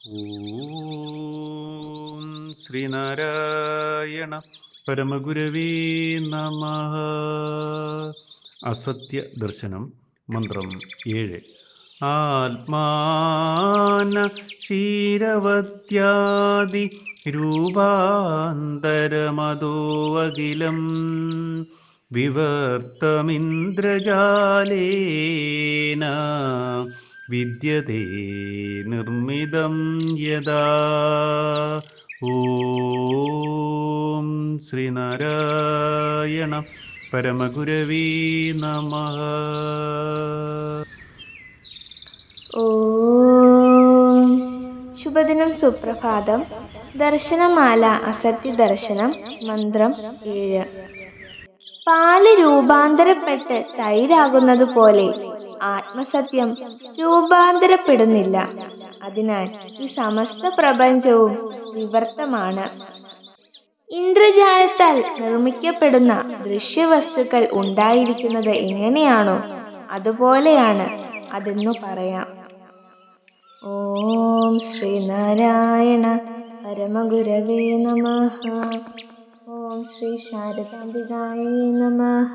ഓം ശ്രീനാരായണ പരമഗുരവേ നമഃ. അസത്യ ദർശനം. മന്ത്രം 7. ആത്മാന ക്ഷീരവത്യാദി രൂപാന്തരമതോऽഖിലം വിവർത്തമിന്ദ്രജാലേന വിദ്യതേ നിർമ്മിതം യദാ. ഓം ശ്രീനാരായണ പരമഗുരവേ നമഃ. ഓം ശുഭദിനം, സുപ്രഭാതം. ദർശനമാല അസത്യ ദർശനം. മന്ത്രം 7. പാല് രൂപാന്തരപ്പെട്ട് തൈരാകുന്നത് പോലെ ആത്മസത്യം രൂപാന്തരപ്പെടുന്നില്ല. അതിനാൽ ഈ സമസ്ത പ്രപഞ്ചവും വിവർത്തമാണ്. ഇന്ദ്രജാലത്താൽ നിർമ്മിക്കപ്പെടുന്ന ദൃശ്യവസ്തുക്കൾ ഉണ്ടായിരിക്കുന്നത് എങ്ങനെയാണോ അതുപോലെയാണ് അതെന്നു പറയാം. ഓം ശ്രീനാരായണ പരമഗുരവേ നമഃ. ഓം ശ്രീ ശാരദാംബികായേ നമഃ.